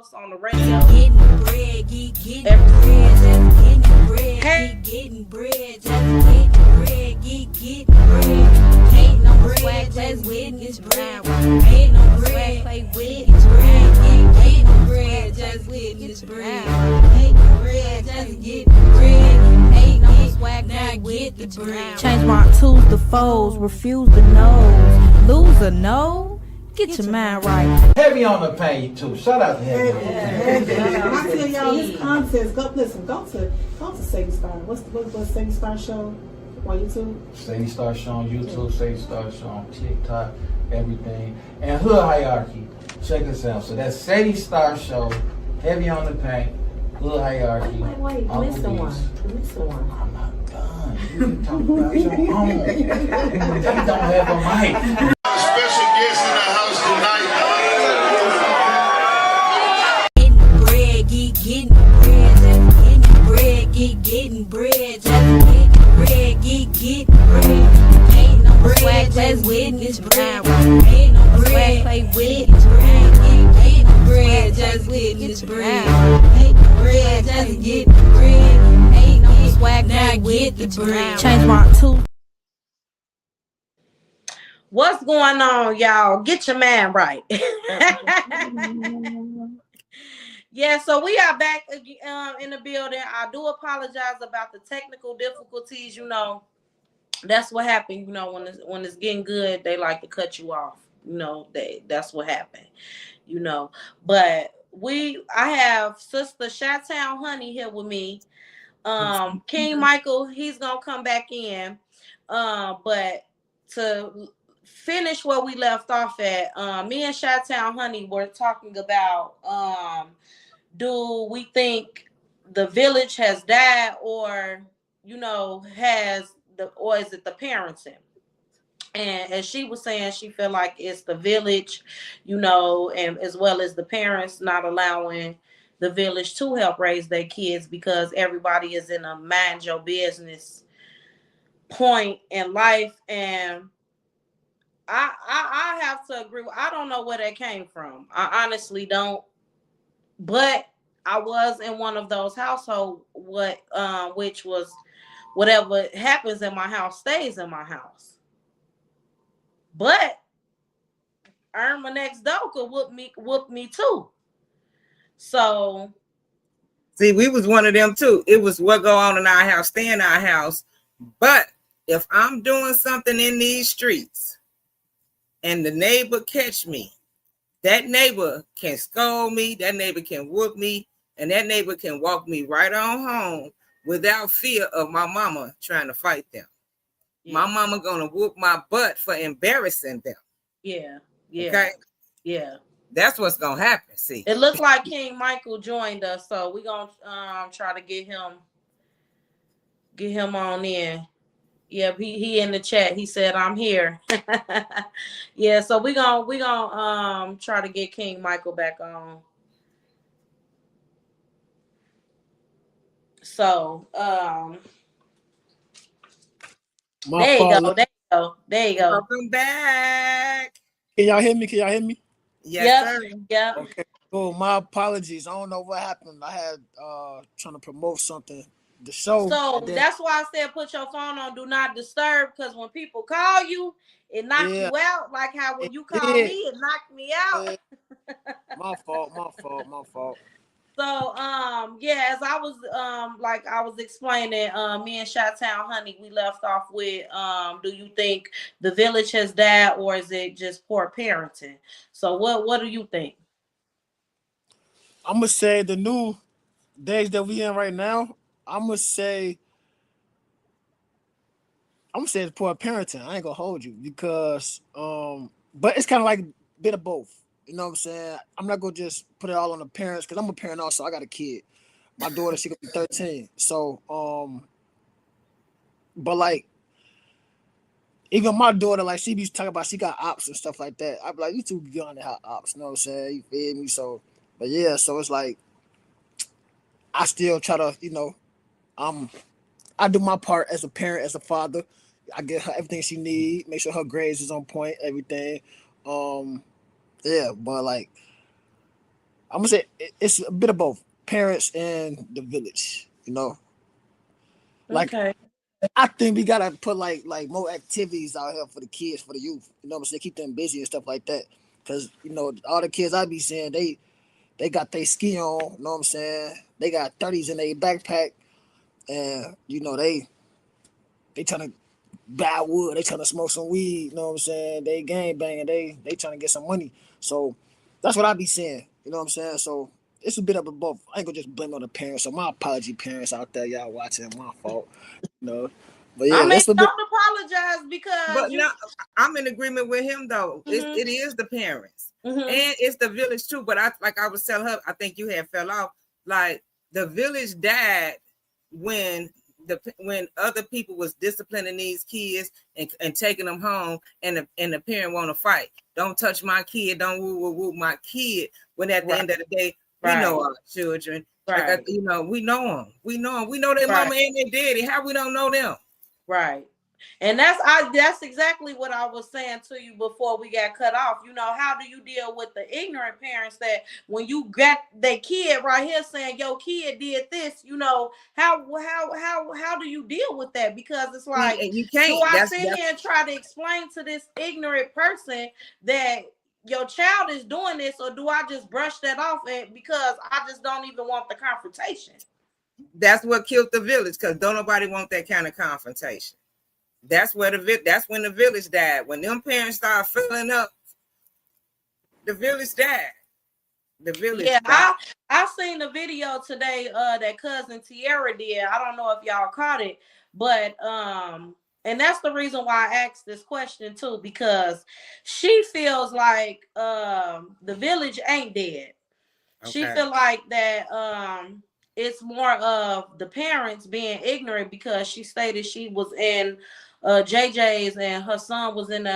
host on the radio. Getting bread, getting bread, just getting bread, getting bread, just getting bread, getting bread. Ain't no bread, just witness bread. Ain't no bread, play witness bread. Ain't no bread, just witness bread. Ain't no bread, just getting bread. Ain't no swag, now get the bread. Change my twos to foes, refuse the no's. Lose or no? Get your mind right. Heavy on the pain too. Shout out to Heavy. I tell y'all this contest. Go to Sadie Star. What's Sadie Star show on YouTube? Sadie Star Show on YouTube, Sadie Star Show on TikTok, everything. And Hood Hierarchy. Check us out. So that's Sadie Star Show, Heavy on the Paint, Hood Hierarchy. Wait, missing one. I'm not done. You can talk about your own. You don't have a mic. Special guest in the house tonight. Getting bread, getting bread, just getting bread, getting bread, just getting bread, getting bread. Ain't no bread, just witness bread. Ain't no bread, play witness bread. Ain't no bread, just witness bread. Ain't no bread, just getting bread. Ain't no swag, now get the bread. Change my twos. What's going on, y'all? Get your man right. Yeah, so we are back in the building. I do apologize about the technical difficulties. You know, that's what happened. You know, when it's getting good, they like to cut you off. You know, that's what happened. You know, but I have Sister Chi-Town Honey here with me. King Michael, he's gonna come back in. But to finish where we left off at, me and Chi-Town Honey were talking about do we think the village has died, or you know, or is it the parenting? And as she was saying, she felt like it's the village, you know, and as well as the parents not allowing the village to help raise their kids because everybody is in a mind your business point in life. And I have to agree. I don't know where that came from. I honestly don't. But I was in one of those households, which was whatever happens in my house stays in my house. But Irma next door could whoop me too. So see, we was one of them too. It was what go on in our house, stay in our house. But if I'm doing something in these streets and the neighbor catch me, that neighbor can scold me, that neighbor can whoop me, and that neighbor can walk me right on home without fear of my mama trying to fight them. Yeah. My mama gonna whoop my butt for embarrassing them. Yeah. Okay. Yeah. That's what's gonna happen. See, it looks like King Michael joined us, so we're gonna try to get him on in. Yeah, he in the chat. He said I'm here. Yeah, so we gonna try to get King Michael back on. So there you go. Welcome back. Can y'all hear me? Yes, sir. Yeah. Okay. Oh, my apologies. I don't know what happened. I had trying to promote something. The show. So that's why I said put your phone on do not disturb, because when people call you, it knocks you out. Like how when you call me, it knocked me out. My fault. So as I was explaining, me and Chi-Town Honey, we left off with do you think the village has died, or is it just poor parenting? So what do you think? I'm gonna say the new days that we in right now, I'm gonna say it's poor parenting. I ain't gonna hold you because but it's kind of like a bit of both. You know what I'm saying? I'm not gonna just put it all on the parents because I'm a parent also. I got a kid. My daughter, she gonna be 13. So but like even my daughter, like she be talking about she got ops and stuff like that. I be like, you too young to have ops, you know what I'm saying? You feel me? So but yeah, so it's like I still try to, you know, I do my part as a parent, as a father. I get her everything she needs, make sure her grades is on point, everything. Yeah, but like I'm gonna say it's a bit of both, parents and the village. You know, like Okay. I think we gotta put like more activities out here for the kids, for the youth. You know what I'm saying? Keep them busy and stuff like that. Cause you know all the kids I be seeing, they got their ski on. You know what I'm saying? They got 30s in their backpack, and you know they trying to buy wood. They trying to smoke some weed. You know what I'm saying? They gang banging. They trying to get some money. So that's what I be seeing. You know what I'm saying? So it's a bit of a both. I ain't gonna just blame on the parents. So my apology, parents out there, y'all watching. My fault. You know. But I yeah, mean, that's a bit. don't apologize because But you. no, I'm in agreement with him though. Mhm. It is the parents Mhm. and it's the village too. But I was telling her, I think you had fell off. Like the village died when other people was disciplining these kids and taking them home, and the parent want to fight. Don't touch my kid. Don't woo my kid. When at the end of the day, we know our children. Right. Like you know, we know them. We know them. We know their mama and their daddy. How we don't know them? Right. And that's exactly what I was saying to you before we got cut off. You know, how do you deal with the ignorant parents that when you got their kid right here saying your kid did this, you know, how do you deal with that? Because it's like, you can't. do I sit here and try to explain to this ignorant person that your child is doing this, or do I just brush that off because I just don't even want the confrontation? That's what killed the village, because don't nobody want that kind of confrontation. That's when the village died. When them parents started filling up, the village died. The village died. I seen the video today that cousin Tierra did. I don't know if y'all caught it, but and that's the reason why I asked this question too, because she feels like the village ain't dead. Okay. She feel like that it's more of the parents being ignorant, because she stated she was in JJ's and her son was in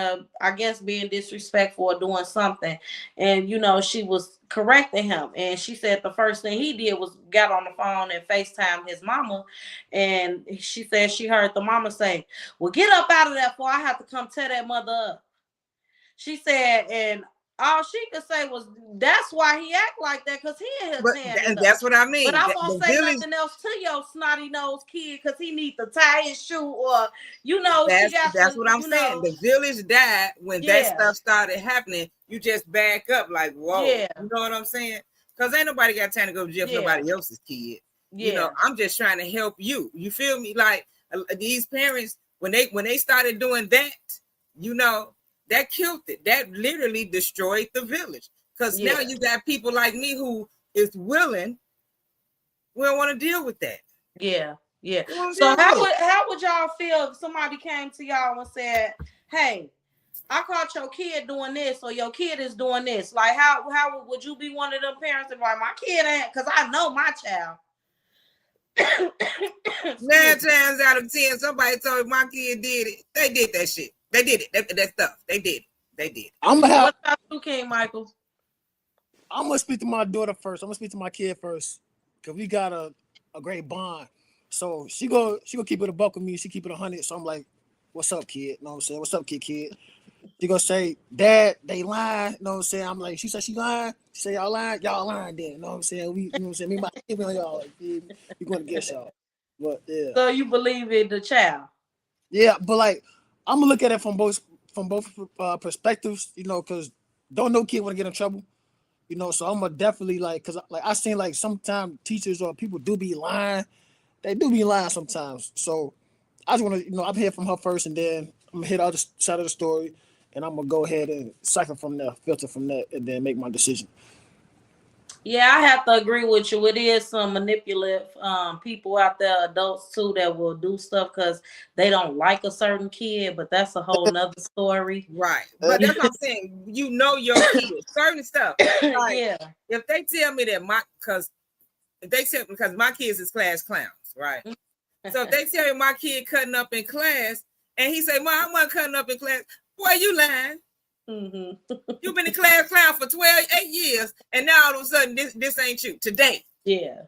I guess being disrespectful or doing something, and you know she was correcting him, and she said the first thing he did was got on the phone and FaceTime his mama, and she said she heard the mama say, "Well, get up out of there before I have to come tear that mother up." She said, and all she could say was, "That's why he act like that, because he in his hand." And that's what I mean. But I won't say nothing else to your snotty nose kid, because he needs to tie his shoe, or you know. That's what I'm saying. The village died when that stuff started happening. You just back up like, whoa. Yeah. You know what I'm saying? Because ain't nobody got time to go to jail for nobody else's kid. Yeah. You know, I'm just trying to help you. You feel me? Like these parents, when they started doing that, you know, that killed it. That literally destroyed the village. Because now you got people like me who is willing. We don't want to deal with that. Yeah. So how would y'all feel if somebody came to y'all and said, "Hey, I caught your kid doing this, or your kid is doing this"? Like, how would you be one of them parents and like, my kid ain't, because I know my child. 9 times out of 10, somebody told me my kid did it. They did that shit. They did it. That stuff. They did it. What about you, King Michael? I'm gonna speak to my daughter first. I'm gonna speak to my kid first, because we got a great bond. So she go keep it a buck with me. She keep it 100. So I'm like, "What's up, kid?" You know what I'm saying? "What's up, kid? She gonna say, "Dad, they lying." You know what I'm saying? I'm like, she said she lying. She say, "Y'all lying then." You know what I'm saying? We, you know what I'm saying? Me and my kid on y'all. Like, we going to get y'all. But yeah. So you believe in the child? Yeah, but like, I'm gonna look at it from both perspectives. You know, because don't no kid want to get in trouble. You know, so I'm gonna definitely because like I seen like sometimes teachers or people do be lying. They do be lying sometimes. So I just want to, I'm here from her first, and then I'm gonna hit the other side of the story, and I'm gonna go ahead and cycle from there, filter from that, and then make my decision. Yeah, I have to agree with you. It is some manipulative people out there, adults too, that will do stuff because they don't like a certain kid, but that's a whole nother story. Right. But that's what I'm saying. You know your kid, certain stuff. Like, if they tell me that because my kids is class clowns, right? So if they tell me my kid cutting up in class, and he say, "Mom, I wasn't cutting up in class," boy, you lying. Mm-hmm. You've been a class clown for 8 years, and now all of a sudden this ain't you today. Yeah.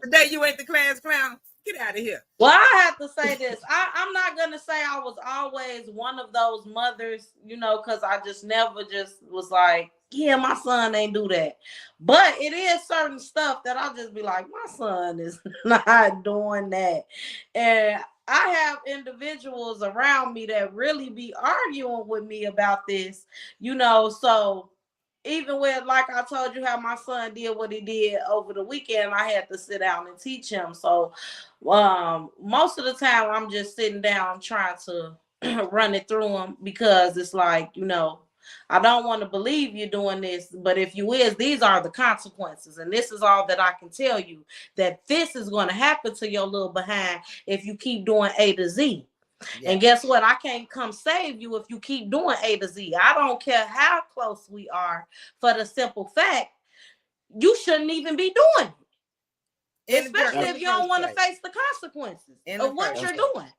Today you ain't the class clown. Get out of here. Well, I have to say this. I'm not gonna say I was always one of those mothers, you know, because I just never just was like, yeah, my son ain't do that. But it is certain stuff that I'll just be like, my son is not doing that. And I have individuals around me that really be arguing with me about this, you know, so even with, like I told you how my son did what he did over the weekend, I had to sit down and teach him. So most of the time I'm just sitting down trying to run it through him, because it's like, you know, I don't want to believe you're doing this, but if you is, these are the consequences. And this is all that I can tell you, that this is going to happen to your little behind if you keep doing A to Z. Yeah. And guess what? I can't come save you if you keep doing A to Z. I don't care how close we are, for the simple fact, you shouldn't even be doing it. Especially if you don't want to face the consequences of what you're doing.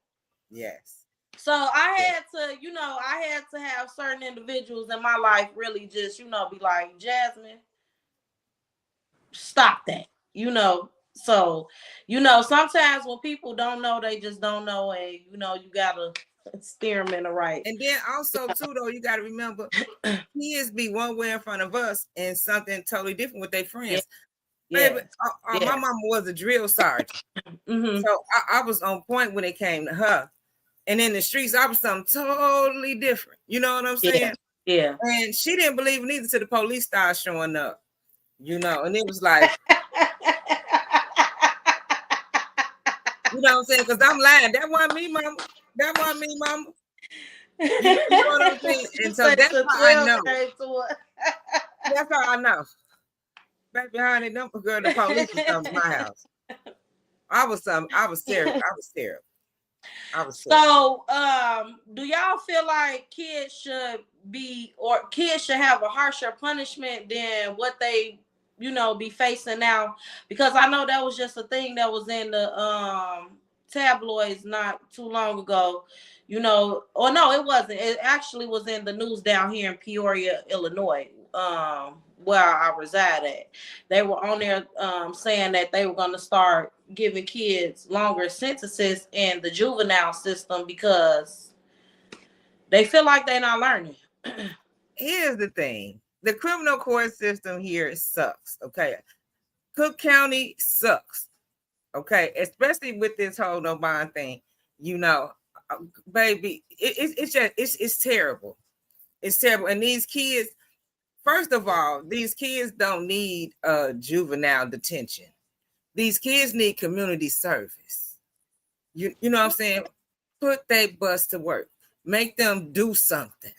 Yes. So I had to, you know, I had to have certain individuals in my life really just, you know, be like, Jasmine, stop that, you know. So, you know, sometimes when people don't know, they just don't know, and, you know, you got to steer them in the right. And then also, too, though, you got to remember, kids be one way in front of us and something totally different with their friends. Yeah. Baby, my mama was a drill sergeant. So I was on point when it came to her. And in the streets, I was something totally different. You know what I'm saying? Yeah. And she didn't believe it either till the police started showing up. You know, and it was like, you know what I'm saying? Because I'm lying. That wasn't me, mama. That wasn't me, mama. You know what I'm saying? And so that's how I know. That's how I know. Baby, honey, don't girl, the police was coming to my house. I was terrible. So, do y'all feel like kids should have a harsher punishment than what they, you know, be facing now? Because I know that was just a thing that was in the tabloids not too long ago, you know. Or no, it wasn't. It actually was in the news down here in Peoria, Illinois, where I reside at. They were on there saying that they were going to start giving kids longer sentences in the juvenile system because they feel like they're not learning. Here's the thing. The criminal court system here sucks, okay? Cook County sucks, okay? Especially with this whole no bond thing. You know, baby, it's terrible. It's terrible. And these kids, first of all, these kids don't need juvenile detention. These kids need community service. You know what I'm saying? Put their butts to work. Make them do something.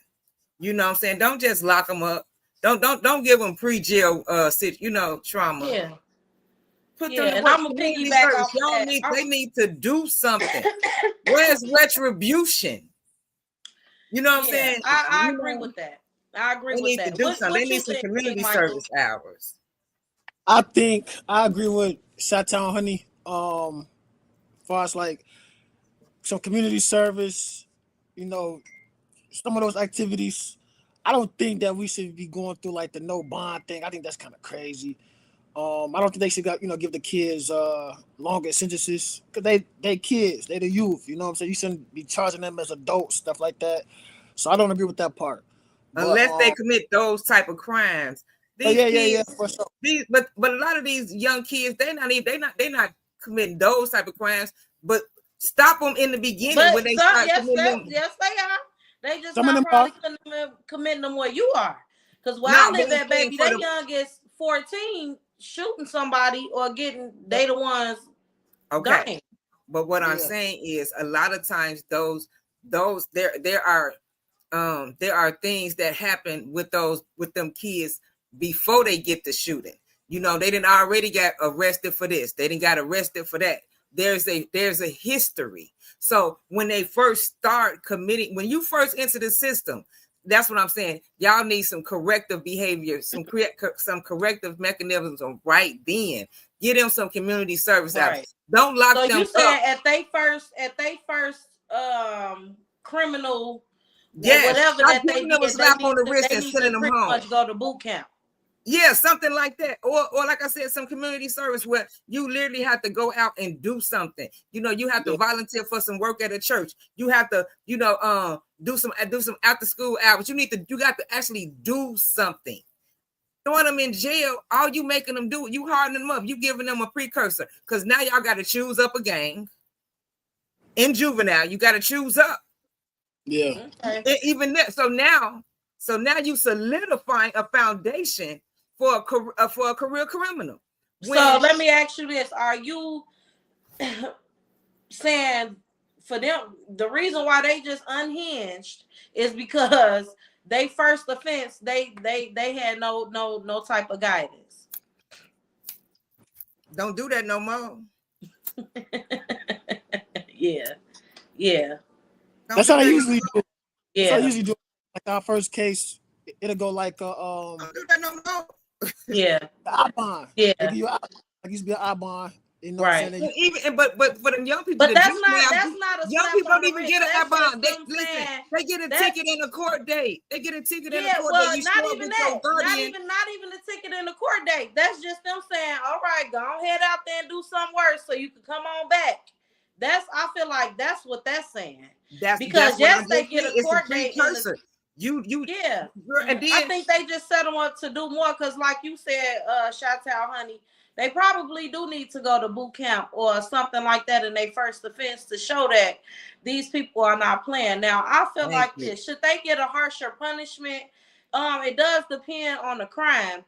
You know what I'm saying? Don't just lock them up. Don't give them pre-jail trauma. Yeah. Put them to work. I'm gonna piggyback off that. They need to do something. Where's retribution? You know what I'm saying? I agree with that. I agree with that. They need to do something. They need some community service hours. I think I agree with Chi-Town Honey. As far as like some community service, you know, some of those activities. I don't think that we should be going through like the no bond thing. I think that's kind of crazy. I don't think they should give the kids longer sentences because they kids, they the youth. You know what I'm saying? You shouldn't be charging them as adults, stuff like that. So I don't agree with that part. Unless they commit those type of crimes. These kids, for sure. But a lot of these young kids, they're not committing those type of crimes. But stop them in the beginning when they start committing them. Yes, they are. They just not probably committing them where you are. Because where I live at, baby, they youngest 14 shooting somebody or they the ones. Okay. Dying. But what I'm saying is a lot of times there are things that happen with them kids before they get to shooting. You know, they didn't already got arrested for this. They didn't got arrested for that. There's a history. So when they first start committing, when you first enter the system, that's what I'm saying. Y'all need some corrective behavior, some corrective mechanisms right then. Get them some community service out. Don't lock them up. So you saying at they first criminal, whatever that they did, slap on the wrist and sending them home. Much go to boot camp. Yeah, something like that. Or like I said, some community service where you literally have to go out and do something. You know, you have to volunteer for some work at a church. You have to, do some after school hours. You got to actually do something. Throwing them in jail, all you making them do, you hardening them up. You giving them a precursor. Because now y'all got to choose up a gang. In juvenile, you got to choose up. Yeah. Okay. And even that. So now you solidifying a foundation for a career criminal. So let me ask you this: are you saying for them the reason why they just unhinged is because they first offense they had no type of guidance? Don't do that no more. Yeah. That's how they usually do. Yeah. That's how they usually do. Like our first case, it'll go like Don't do that no more. Yeah. the I-bond. Yeah. They give you like used to be an I-bond. You know Right. what I'm saying? Even but them young people. But that's do not now, a young slap people on don't the even wrist. get an That's I-bond. just them saying They get a ticket in a court date. They get a ticket in a Yeah, court well, date. You not show up even with your that. guardian. Not even the ticket in the court date. That's just them saying, all right, go ahead out there and do something worse so you can come on back. I feel like that's what that's saying. Because yes, they get a court date. Yeah. And then, I think they just set them up to do more because, like you said, Jas3y, honey, they probably do need to go to boot camp or something like that in their first offense to show that these people are not playing. Now, I feel like this: should they get a harsher punishment? It does depend on the crime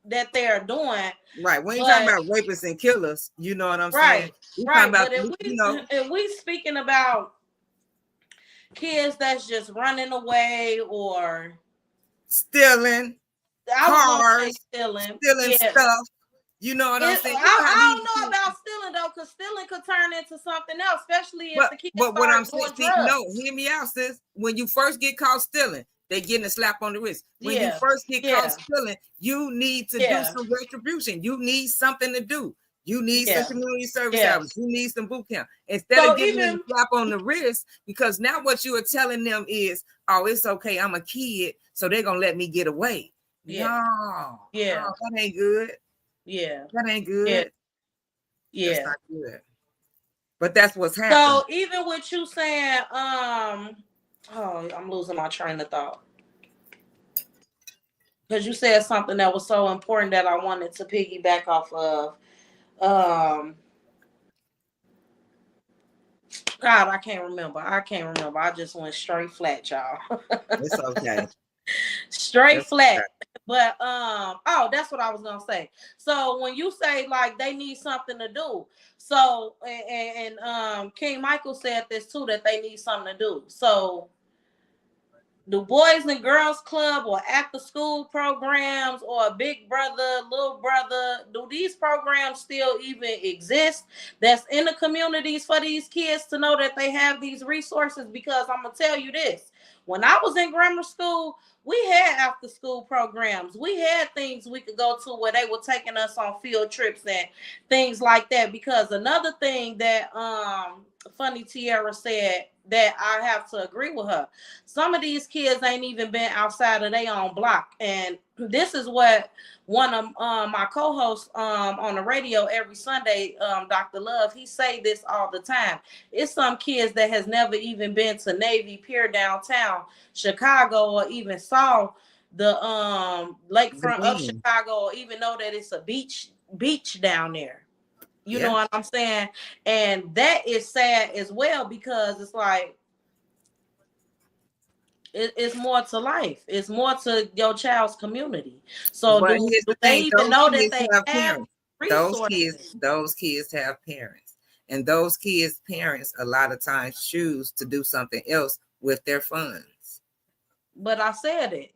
that they're doing. Right. We ain't talking about rapists and killers. You know what I'm saying? Right. But if we speaking about kids that's just running away or stealing cars, stealing stuff. You know what I'm saying? I don't know about stealing though, because stealing could turn into something else, especially if the kids start doing drugs. No, hear me out, sis. When you first get caught stealing, they getting a slap on the wrist. When you first get caught stealing, you need to do some retribution. You need something to do. You need some community service hours. You need some boot camp. Instead of giving them a slap on the wrist, because now what you are telling them is, oh, it's okay, I'm a kid, so they're gonna let me get away. No, that ain't good. That ain't good. That's not good. But that's what's happening. So even with you saying, I'm losing my train of thought. Because you said something that was so important that I wanted to piggyback off of. God, I can't remember. I just went straight flat, y'all. It's okay. Straight flat. But that's what I was gonna say. So when you say like they need something to do, so and King Michael said this too, that they need something to do. So the Boys and Girls Club or after school programs or a big brother, little brother, do these programs still even exist that's in the communities for these kids to know that they have these resources? Because I'm gonna tell you this, when I was in grammar school, we had after school programs. We had things we could go to where they were taking us on field trips and things like that. Because another thing that Funny Tierra said that I have to agree with her. Some of these kids ain't even been outside of their own block. And this is what one of my co-hosts on the radio every Sunday, Dr. Love, he say this all the time. It's some kids that has never even been to Navy Pier downtown Chicago or even saw the lakefront of Chicago or even know that it's a beach down there. You know what I'm saying? And that is sad as well, because it's like, it's more to life. It's more to your child's community. So do they even know that they have resources? Those kids have parents. And those kids' parents a lot of times choose to do something else with their funds. But I said it.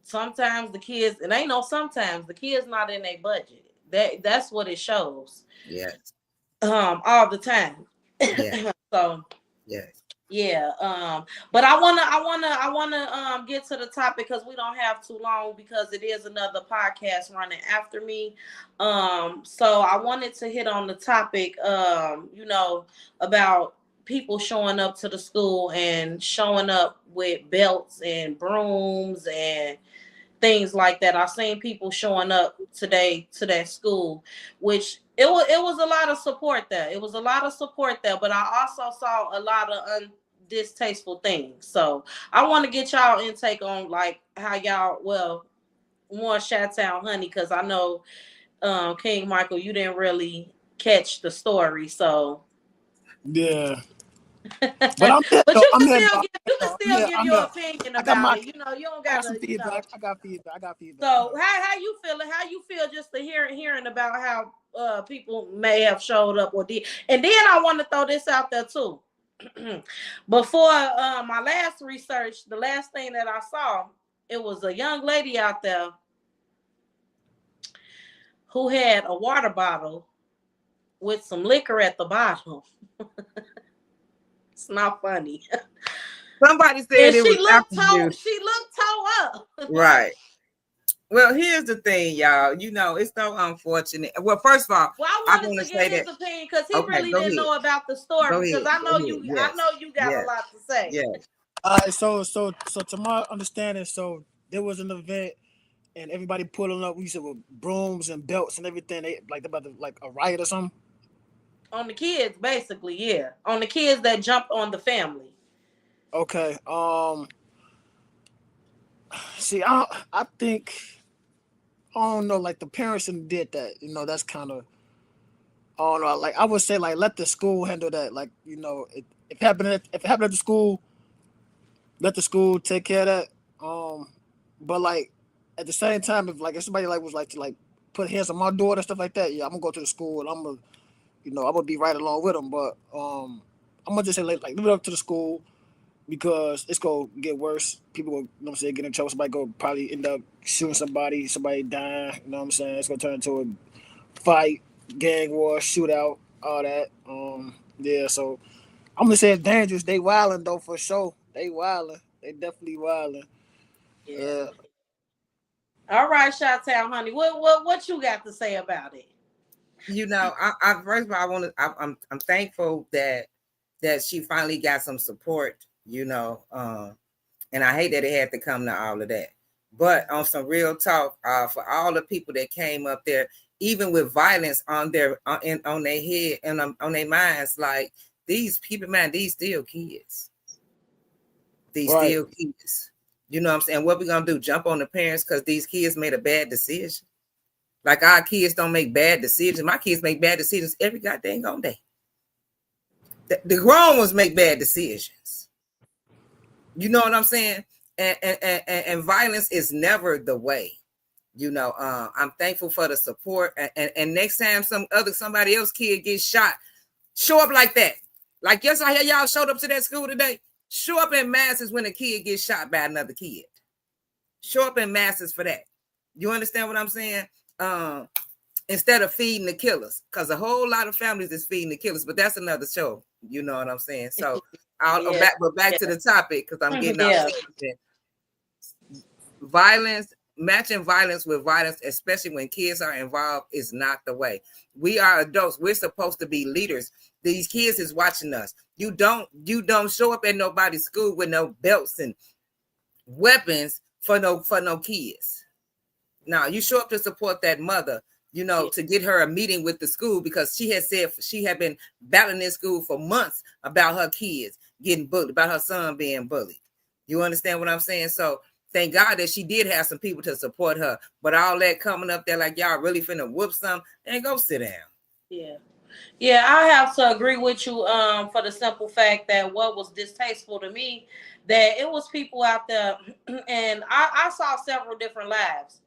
Sometimes the kids, it ain't no sometimes, the kids not in their budget. That's what it shows. Yes. All the time. Yeah. So yes. Yeah. But I wanna get to the topic because we don't have too long, because it is another podcast running after me. So I wanted to hit on the topic, about people showing up to the school and showing up with belts and brooms and things like that. I've seen people showing up today to that school, which it was a lot of support there. It was a lot of support there, but I also saw a lot of distasteful things. So I want to get y'all intake on like how y'all, well, more Chi-Town honey, because I know King Michael, you didn't really catch the story, so Yeah. but But I'm here, though. you I'm can here, still though. give I'm your here. opinion I got about my, it. You know, you don't I got some gotta, you know. feedback. I got feedback. So how you feeling? How you feel just to hearing about how people may have showed up or did? And then I want to throw this out there too. Before my last research, the last thing that I saw, it was a young lady out there who had a water bottle with some liquor at the bottom. It's not funny. Somebody said And it was apple juice. She looked toe up. Right. Well, here's the thing, y'all. You know, it's so unfortunate. Well, first of all, Well, I I wanted want to to get say his that. opinion because he Okay, really go didn't ahead. know about the story. Go Because ahead. I know Go you, ahead. Yes. I know you got Yes. a lot to say. Yes. All right, so to my understanding, so there was an event and everybody pulling up. We said with brooms and belts and everything. They like about to, like a riot or something. On the kids, basically, yeah. On the kids that jumped on the family. Okay. See, I think I don't know. Like the parents did that. You know, that's kind of. I don't know. Like I would say, like let the school handle that. Like you know, if it happened at the school, let the school take care of that. But like at the same time, if somebody like was like to like put hands on my daughter and stuff like that, yeah, I'm gonna go to the school and I'm gonna be right along with them. But I'm gonna just say like leave it up to the school because it's gonna get worse. People gonna, get in trouble. Somebody gonna probably end up shooting somebody dying. You know what I'm saying? It's gonna turn into a fight, gang war, shootout, all that. Yeah. So I'm gonna say it's dangerous. They wilding though for sure. They wilding. They definitely wilding. Yeah. All right, Chi-Town honey. What you got to say about it? You know, I first of all, I'm thankful that she finally got some support. You know, and I hate that it had to come to all of that. But on some real talk, for all the people that came up there, even with violence on their head and on their minds, like these people, man, these still kids. These Right. still kids. You know what I'm saying? What we gonna do? Jump on the parents because these kids made a bad decision? Like our kids don't make bad decisions. My kids make bad decisions every goddamn day. The grown ones make bad decisions. You know what I'm saying? And violence is never the way. You know, I'm thankful for the support. And next time somebody else kid gets shot, show up like that. Like yes, I hear y'all showed up to that school today. Show up in masses when a kid gets shot by another kid. Show up in masses for that. You understand what I'm saying? Instead of feeding the killers, because a whole lot of families is feeding the killers, but that's another show. You know what I'm saying? So I'll back to the topic because I'm getting off. Violence, matching violence with violence, especially when kids are involved, is not the way. We are adults. We're supposed to be leaders. These kids is watching us. You don't show up at nobody's school with no belts and weapons for no kids. Now you show up to support that mother, you know, to get her a meeting with the school because she had said she had been battling in school for months about her kids getting bullied, about her son being bullied. You understand what I'm saying? So thank God that she did have some people to support her. But all that coming up there like y'all really finna whoop some, and go sit down. Yeah. Yeah, I have to agree with you for the simple fact that what was distasteful to me, that it was people out there, and I saw several different lives.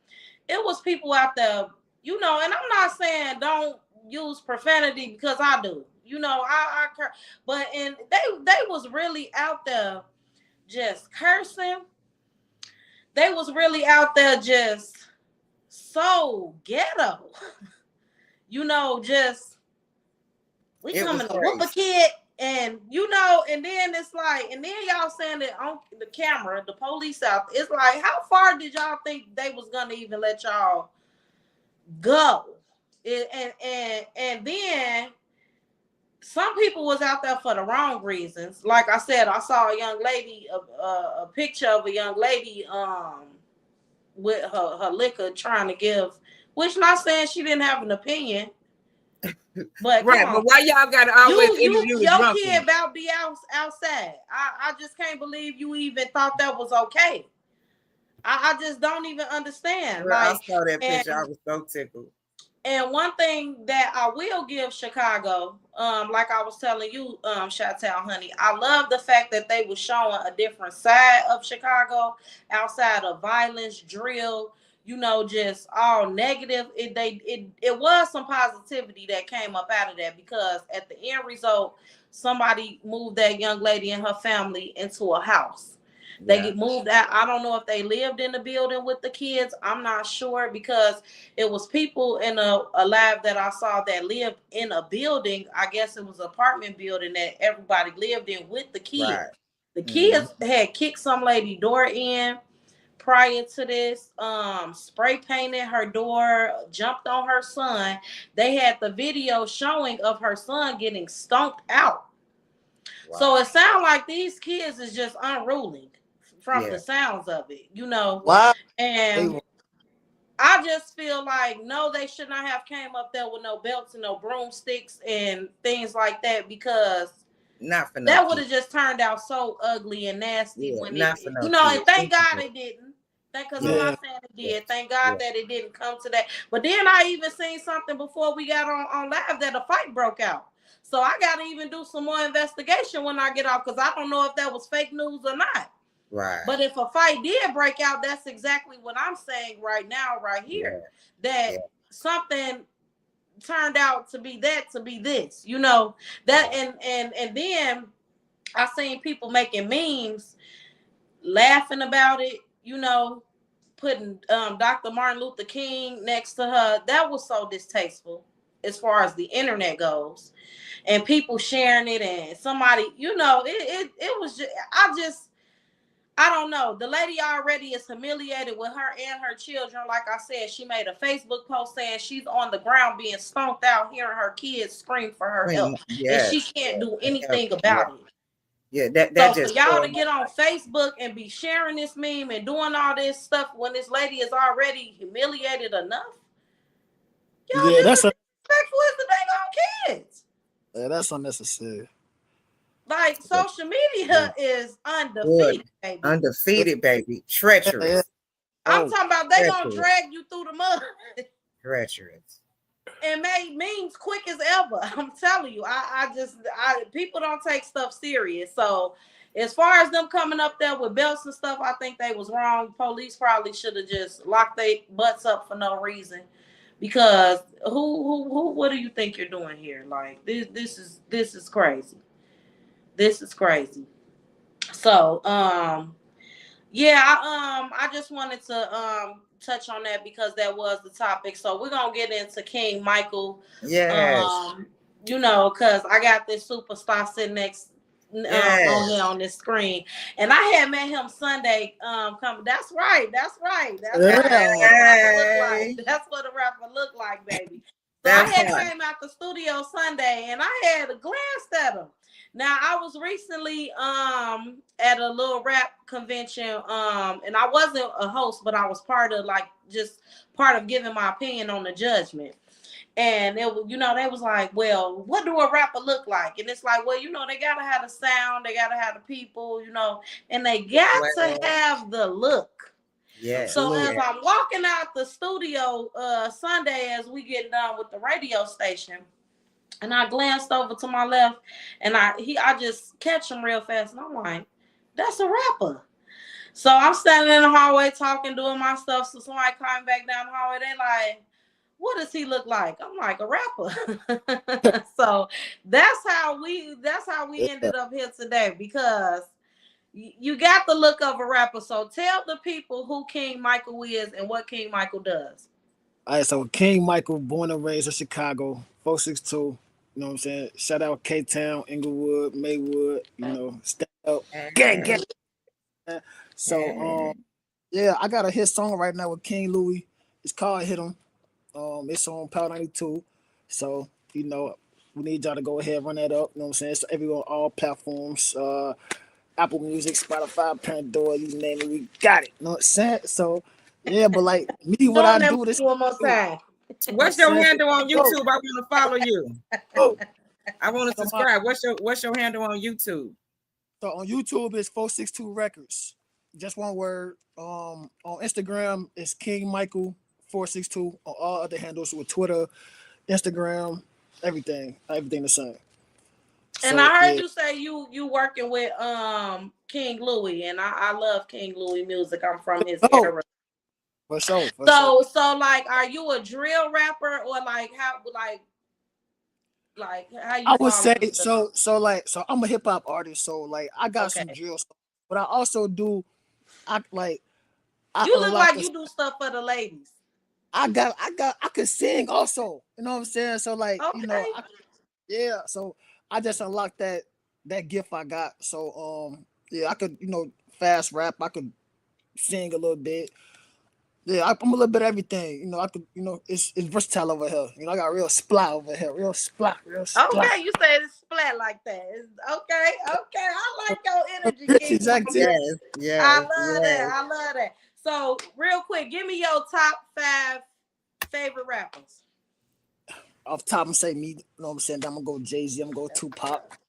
It was people out there, you know, and I'm not saying don't use profanity because I do. You know, I but and they was really out there just cursing. They was really out there just so ghetto. You know, just we coming to whoop a kid, and you know, and then it's like, and then y'all saying it on the camera, the police out. It's like, how far did y'all think they was gonna even let y'all go? And then some people was out there for the wrong reasons. Like I said, I saw a young lady, a picture of a young lady, with her liquor, trying to give. Which not saying she didn't have an opinion, but Right, but why y'all gotta always interview the your drunk kid one? about be outside. I just can't believe you even thought that was okay. I just don't even understand. Girl, I Like, saw that and picture. I was so tickled. And one thing that I will give Chicago, like I was telling you, Jas3y, honey, I love the fact that they were showing a different side of Chicago outside of violence, drill, just all negative. It was some positivity that came up out of that, because at the end result, somebody moved that young lady and her family into a house. They get moved out. I don't know if they lived in the building with the kids. I'm not sure, because it was people in a live that I saw that lived in a building. I guess it was an apartment building that everybody lived in with the kids. Right. The kids had kicked some lady door in prior to this, spray painted her door, jumped on her son. They had the video showing of her son getting stomped out. Wow. So it sounds like these kids is just unruly from the sounds of it, Wow. And I just feel like, no, they should not have came up there with no belts and no broomsticks and things like that, because that would have just turned out so ugly and nasty when and thank God it didn't. Because I'm not saying it did. Thank God that it didn't come to that. But then I even seen something before we got on live that a fight broke out. So I got to even do some more investigation when I get off, because I don't know if that was fake news or not. Right. But if a fight did break out, that's exactly what I'm saying right now, right here. That something turned out to be this, that and then I seen people making memes, laughing about it, putting Dr. Martin Luther King next to her. That was so distasteful as far as the internet goes, and people sharing it, and somebody, it was just, I don't know. The lady already is humiliated with her and her children. Like I said, she made a Facebook post saying she's on the ground being stomped out, hearing her kids scream for her help. And she can't do anything about it. Yeah, that so just for y'all to get on Facebook and be sharing this meme and doing all this stuff when this lady is already humiliated enough. Y'all just disrespectful as the dang on kids. Yeah, that's unnecessary. Like, social media is undefeated, baby. Undefeated, baby. Treacherous. I'm talking about they gonna drag you through the mud. Treacherous. And made memes quick as ever. I'm telling you, people don't take stuff serious. So as far as them coming up there with belts and stuff, I think they was wrong. Police probably should have just locked their butts up for no reason. Because who what do you think you're doing here? Like, this is crazy. This is crazy. So, I just wanted to touch on that because that was the topic. So we're gonna get into King Michael. Yes. Because I got this superstar sitting next on here on this screen, and I had met him Sunday. That's right. That's what a rapper look like, baby. So I had came out the studio Sunday, and I had glanced at him. Now, I was recently at a little rap convention, and I wasn't a host, but I was part of giving my opinion on the judgment. And it was, they was like, well, what do a rapper look like? And it's like, well, they gotta have the sound, they gotta have the people, and they got to have the look. Yeah. So as I'm walking out the studio Sunday, as we get done with the radio station, and I glanced over to my left, and I just catch him real fast, and I'm like, that's a rapper. So I'm standing in the hallway talking, doing my stuff. So somebody coming back down the hallway, they like, what does he look like? I'm like, a rapper. So that's how we ended up here today, because you got the look of a rapper. So tell the people who King Michael is and what King Michael does. All right, so King Michael, born and raised in Chicago, 462. You know what I'm saying? Shout out K-Town, Inglewood, Maywood, stand up, gang. So, I got a hit song right now with King Louis. It's called Hit 'Em. It's on Power 92. So, we need y'all to go ahead and run that up. You know what I'm saying? It's everywhere on all platforms. Apple Music, Spotify, Pandora, you name it, we got it. You know what I'm saying? So, Yeah, but like me, what Doing I that do this one more time. What's your saying, handle on bro. YouTube? I want to follow you. Oh, I want to so subscribe. What's your handle on YouTube? So on YouTube it's 462 Records, just one word. On Instagram it's King Michael 462. On all other handles with Twitter, Instagram, everything the same. And So I heard yeah, you say you working with King Louis, and I love King Louis music. I'm from his era. for sure. So like, are you a drill rapper or like how how you I would fall say into so I'm a hip hop artist, so like I got some Okay. drill stuff, but I also do I You look unlock like you do stuff for the ladies. I could sing also. You know what I'm saying? So like, Okay. yeah, so I just unlocked that gift I got. So yeah, I could, fast rap, I could sing a little bit. Yeah, I'm a little bit of everything. I could, it's versatile over here. I got real splat over here. Real splat. Okay, you said it's splat like that. Okay. I like your energy, King. Exactly. Yes. I love that. So real quick, give me your top 5 favorite rappers. Off top, I'm gonna say me, you know what I'm saying? Then I'm gonna go Jay-Z, I'm gonna go Tupac.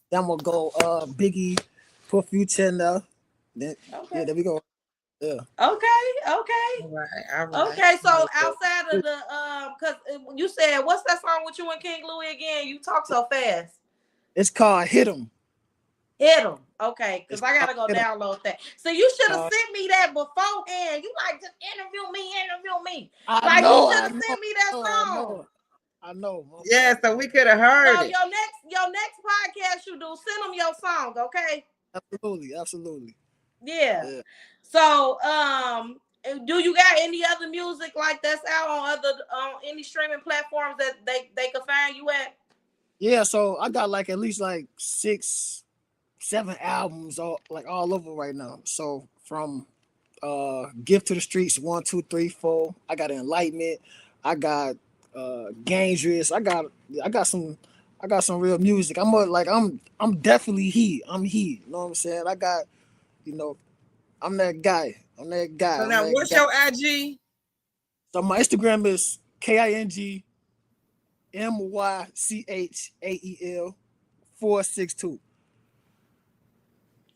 Then I'm gonna go Biggie, put Future in there. Then, Okay. yeah, there we go. Yeah. Okay. All right. Okay, so outside of the cause you said what's that song with you and King Louis again? You talk so fast. It's called Hit 'Em. Hit 'em. Okay, because I gotta go download that. So you should have sent me that beforehand. You like just interview me. I You should have sent me that song. I know. Yeah, so we could have heard So it. your next podcast you do, send them your song, okay? Absolutely. Yeah. So do you got any other music like that's out on any streaming platforms that they can find you at? Yeah, so I got like at least like 6-7 albums all over right now. So from Gift to the Streets 1, 2, 3, 4. I got Enlightenment. I got Dangerous. I got some real music. I'm definitely he. I'm he. You know what I'm saying? I got, I'm that guy. So now what's your IG? So my Instagram is KINGMYCHAEL 462.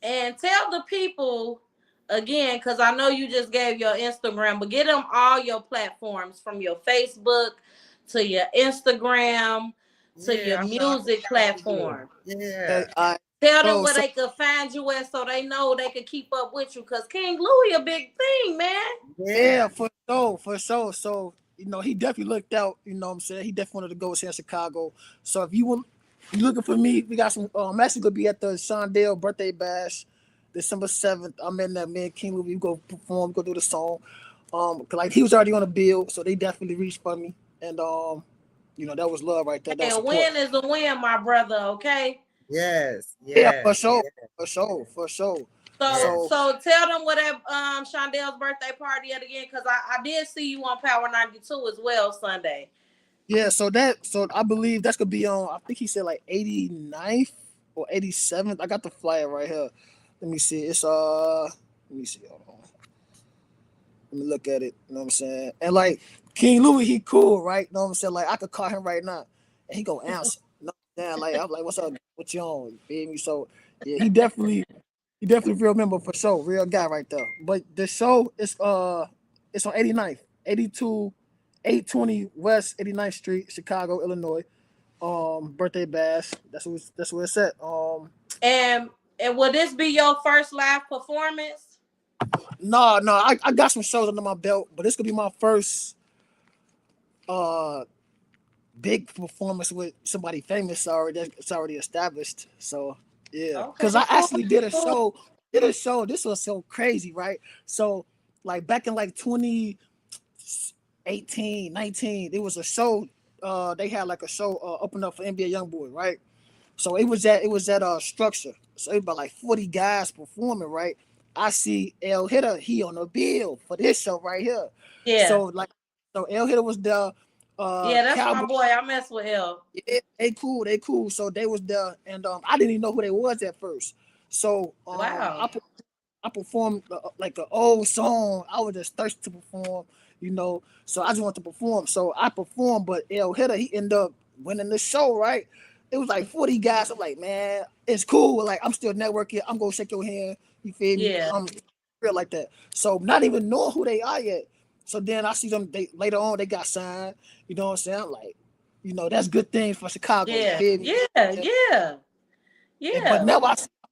And tell the people again, because I know you just gave your Instagram, but get them all your platforms from your Facebook to your Instagram to your music platform. Yeah. Tell them where they could find you at so they know they could keep up with you. Because King Louis a big thing, man. Yeah, for sure. So, he definitely looked out, you know what I'm saying? He definitely wanted to go here in Chicago. So if you looking for me, we got some, I'm actually going to be at the Shondale birthday bash, December 7th. I'm in there, man. King Louis, we go perform, go do the song. Like he was already on the bill, so they definitely reached for me. And, that was love right there. And a win is a win, my brother, okay? Yes. Yeah, for sure. So tell them what that Shondale's birthday party at again, because I did see you on Power 92 as well Sunday. Yeah, so I believe that's gonna be on. I think he said like 89th or 87th. I got the flyer right here. Let me see. It's let me see. Hold on. Let me look at it. You know what I'm saying? And like King Louis, he cool, right? You know what I'm saying? Like I could call him right now, and he gonna answer. Like I'm like, what's up? What you on? You feel me? So yeah, he definitely real member for sure, real guy right there. But the show is it's on 89th, 820 West 89th Street, Chicago, Illinois. Birthday bash. That's where it's at. And will this be your first live performance? No, I got some shows under my belt, but this could be my first big performance with somebody famous that's already established. So yeah, because I actually did a show. This was so crazy, right? So like back in like 2018, 19, there was a show. They had like a show open up for NBA YoungBoy, right? So it was at Structure. So it was about like 40 guys performing, right? I see L Hitter, he on the bill for this show right here. Yeah. So L Hitter was there. Yeah, that's Cowboy. My boy. I mess with L. Yeah, they cool. So they was there, and I didn't even know who they was at first. So wow. I performed like an old song. I was just thirsty to perform, you know. So I just want to perform. So I performed, but El Hitter, he ended up winning the show, right? It was like 40 guys. I'm like, man, it's cool. Like, I'm still networking. I'm gonna shake your hand. You feel me? Yeah. I'm real like that. So not even knowing who they are yet. So then I see them later on, they got signed. You know what I'm saying? I'm like, you know, that's good things for Chicago. You Yeah. feel me? Yeah. But Yeah. now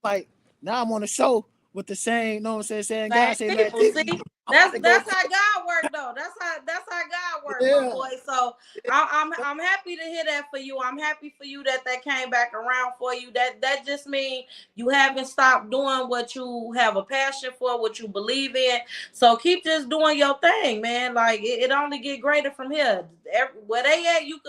like now I'm on the show with the same, you know what I'm saying, Same guys say, man, people. See, I'm about to go. that's how God work though. That's how God work, my boy. So I'm happy to hear that for you. I'm happy for you that came back around for you. That just means you haven't stopped doing what you have a passion for, what you believe in. So keep just doing your thing, man. Like it only get greater from here. Where they at, you're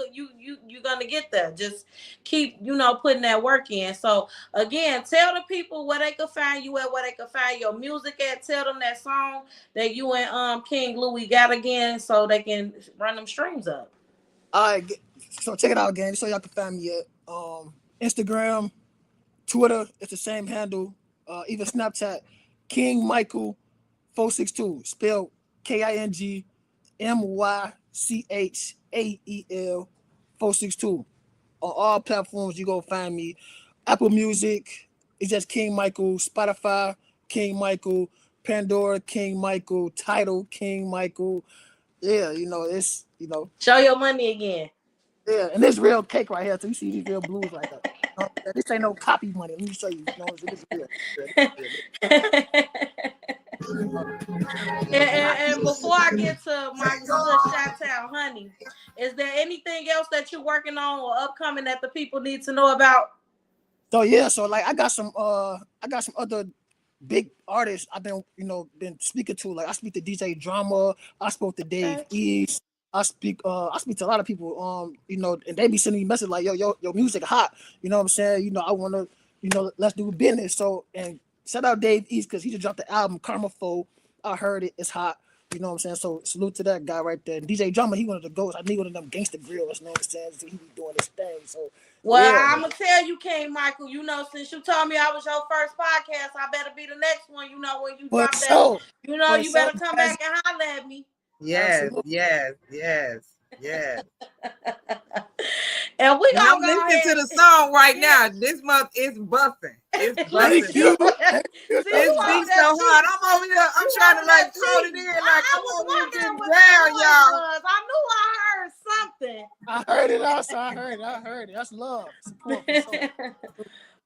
gonna get there. Just keep, putting that work in. So again, tell the people where they can find you at, where they can find your music at. Tell them that song that you and King Louis got again, so they can run them streams up. All right, so check it out again, so y'all can find me at Instagram, Twitter. It's the same handle. Even Snapchat, King Michael 462, spelled KINGMYCHAEL 462. On all platforms, you go find me. Apple Music, it's just King Michael. Spotify, King Michael. Pandora, King Michael. Tidal, King Michael. Yeah, it's, Show your money again. Yeah, and this real cake right here. So you see these real blues right there. This ain't no copy money. Let me show you. This is real. And before I get to my good Chi-Town honey, is there anything else that you're working on or upcoming that the people need to know about? So yeah, so like I got some other big artists I've been speaking to. Like I speak to DJ Drama, I spoke to Dave East, I speak to a lot of people, and they be sending me messages like, yo, music hot, you know what I'm saying? I wanna, let's do business. So, and shout out Dave East because he just dropped the album Karma 4. I heard it, it's hot. You know what I'm saying? So salute to that guy right there. And DJ Drama, he one of the ghosts. I need one of them gangster grills, you know what I'm saying? So he be doing his thing. So I'm gonna tell you, King Michael, since you told me I was your first podcast, I better be the next one, when you drop that. You better come back and holler at me. Yes. And we gonna I'm listening to the song right now. This month is busting. It's busting. It's beat so hard. I'm over here. I'm trying to hold it in. Like I was wondering what y'all. was. I knew I heard something. I heard it also. I heard it. That's love. Support.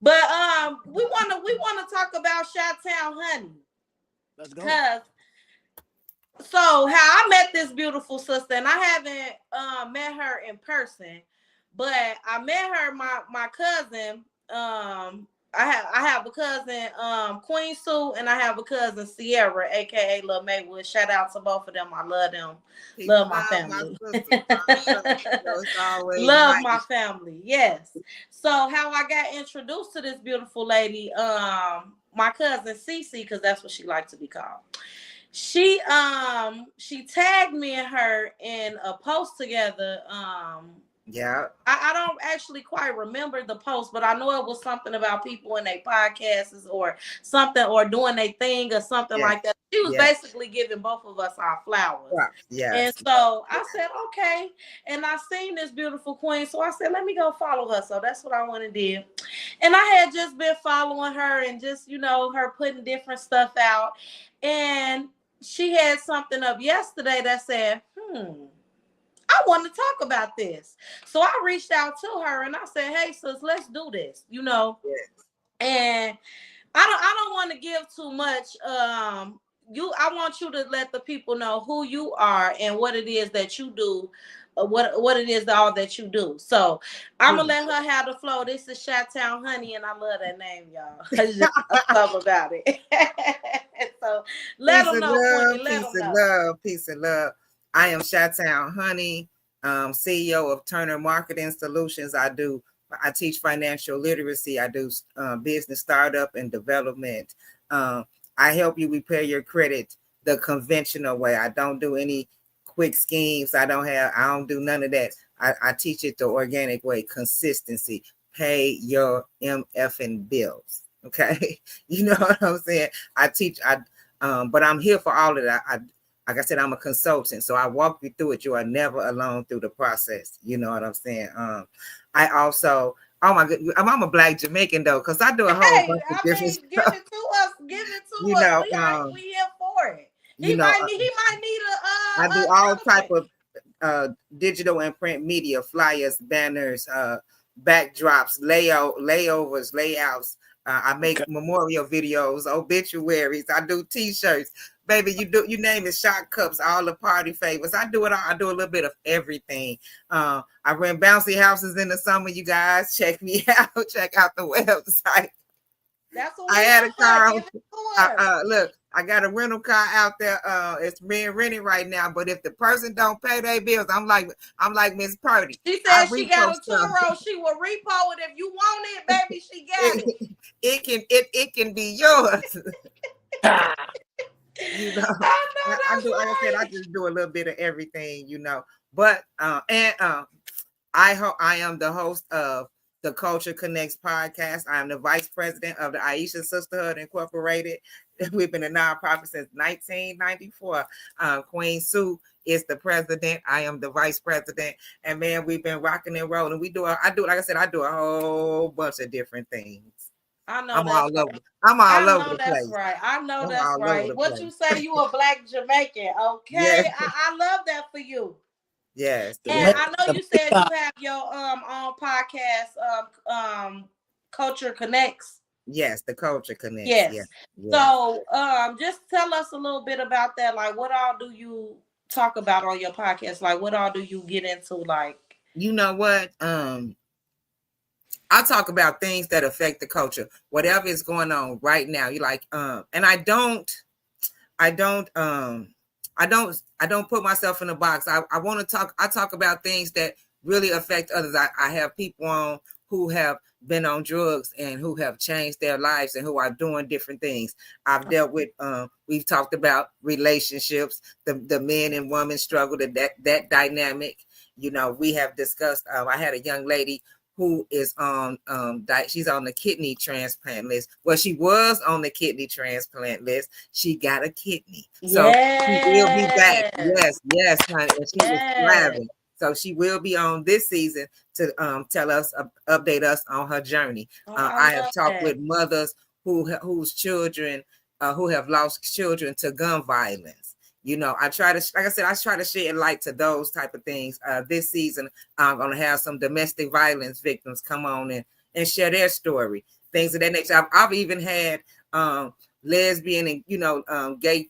But we wanna talk about Chi-Town honey. Let's go. So how I met this beautiful sister, and I haven't met her in person, but I met her, my cousin. I have a cousin, Queen Sue, and I have a cousin Sierra, aka Lil Maywood. Shout out to both of them. I love them. Love my family. Love my family. Yes. So how I got introduced to this beautiful lady, my cousin Cece, because that's what she likes to be called. She tagged me and her in a post together. Yeah. I don't actually quite remember the post, but I know it was something about people in their podcasts or something, or doing their thing or something like that. She was basically giving both of us our flowers. Yeah. And so I said, okay. And I seen this beautiful queen. So I said, let me go follow her. So that's what I went and did. And I had just been following her and just, her putting different stuff out. And she had something up yesterday that said, I want to talk about this. So I reached out to her and I said, hey, sis, let's do this, And I don't want to give too much. I want you to let the people know who you are and what it is that you do, what it is all that you do. So I'm gonna let her have the flow. This is Chi-Town honey, and I love that name, y'all. I just love about it. So let them know. Peace and love. I am Chi-Town honey, CEO of Turner Marketing Solutions. I teach financial literacy. I do business startup and development. I help you repair your credit the conventional way. I don't do any quick schemes. I don't do none of that. I teach it the organic way. Consistency. Pay your MFing bills. Okay, you know what I'm saying? I teach. But I'm here for all of that. Like I said, I'm a consultant, so I walk you through it. You are never alone through the process. You know what I'm saying? I also, oh my god, I'm a Black Jamaican though, because I do a whole Hey, bunch of I different mean, give stuff. it to us. Give it You to us. know, We here for it. you know, He might need I do a all type counterfeit. of digital and print media, flyers, banners, backdrops, layovers, layouts. I make memorial videos, obituaries. I do T-shirts, baby. You name it, shot cups, all the party favors. I do it all. I do a little bit of everything. I rent bouncy houses in the summer. You guys check me out. Check out the website. That's what I we had here a for. car. Give it to us. Look, I got a rental car out there. It's being rented right now. But if the person don't pay their bills, I'm like Miss Purdy. She I said she got a repost stuff. Turo. She will repo it if you want it, baby. She got it. It can be yours. You know, I know I that's do. Like I said, I right. just do a little bit of everything. You know, but I am the host of the Culture Connects podcast. I am the vice president of the Aisha Sisterhood Incorporated. We've been a nonprofit since 1994. Queen Sue is the president. I am the vice president. And man, we've been rocking and rolling. I do a whole bunch of different things. I know I'm that's all right. over. I'm all I over know the that's place. right. I know I'm that's all over right. the What you place. say? You a Black Jamaican? Yes. Okay, I love that for you. Yes. And I know you said you have your own podcast, Culture Connects. Yes, the Culture Connects. Yes. Yes. So just tell us a little bit about that. Like, what all do you talk about on your podcast? Like, what all do you get into? Like, you know what? I talk about things that affect the culture, whatever is going on right now. You like, and I don't put myself in a box. I want to talk. I talk about things that really affect others. I have people on who have been on drugs and who have changed their lives and who are doing different things. I've dealt with. We've talked about relationships, the men and women struggle, that dynamic. You know, we have discussed. I had a young lady who is on she's on the kidney transplant list. Well, she was on the kidney transplant list. She got a kidney. So she will be back. Yes, honey. And she is thriving. So she will be on this season to tell us, update us on her journey. I have talked with mothers whose children who have lost children to gun violence. You know, I try to shed light to those type of things. This season, I'm going to have some domestic violence victims come on and share their story, things of that nature. I've even had lesbian and, you know, gay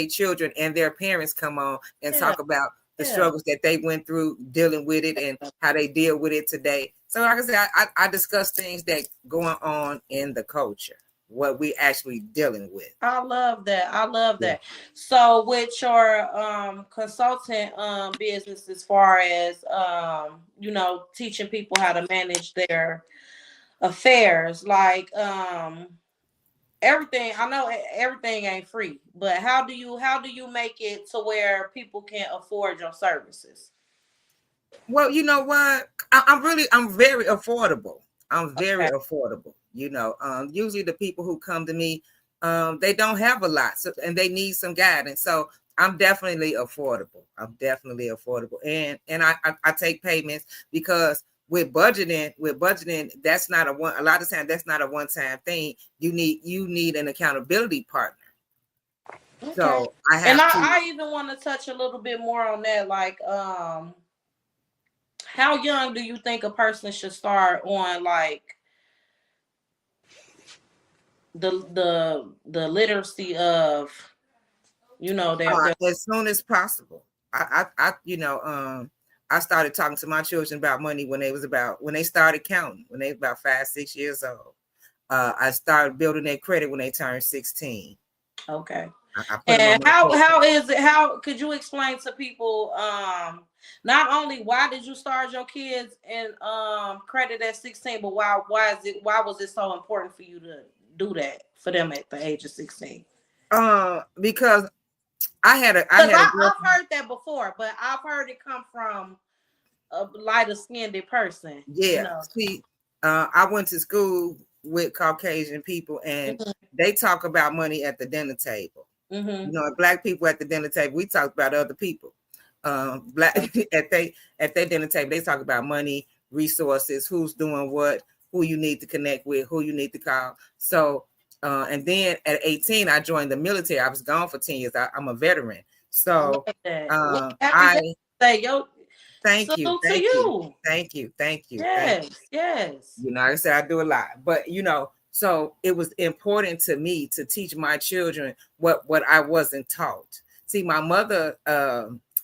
children and their parents come on and talk about the struggles that they went through dealing with it and how they deal with it today. So like I said, I discuss things that going on in the culture, what we actually dealing with. I love that. So with your consultant business, as far as you know, teaching people how to manage their affairs, like everything, I know everything ain't free, but how do you make it to where people can afford your services? Well, you know what? I'm very affordable. I'm very affordable. You know, usually the people who come to me, they don't have a lot, and they need some guidance. So I'm definitely affordable. And I take payments because with budgeting, that's not a lot of times that's not a one-time thing. You need an accountability partner. Okay. So I even want to touch a little bit more on that, like how young do you think a person should start on, like, the literacy of, you know, as soon as possible. I started talking to my children about money when they started counting, when they were about 5-6 years old. I started building their credit when they turned 16. Okay. And how is it? How could you explain to people not only why did you start your kids in credit at 16, but why was it so important for you to do that for them at the age of 16? Because I've heard that before, but I've heard it come from a lighter skinned person. Yeah. You know? See, I went to school with Caucasian people, and they talk about money at the dinner table. Mm-hmm. You know, black people at the dinner table, we talk about other people. Black at their dinner table, they talk about money, resources, who's doing what, who you need to connect with, who you need to call. So, and then at 18, I joined the military. I was gone for 10 years. I'm a veteran. So, happy birthday, yo. Thank you. Thank you. Yes. You know, like I said, I do a lot, but you know, so it was important to me to teach my children what I wasn't taught. See, my mother,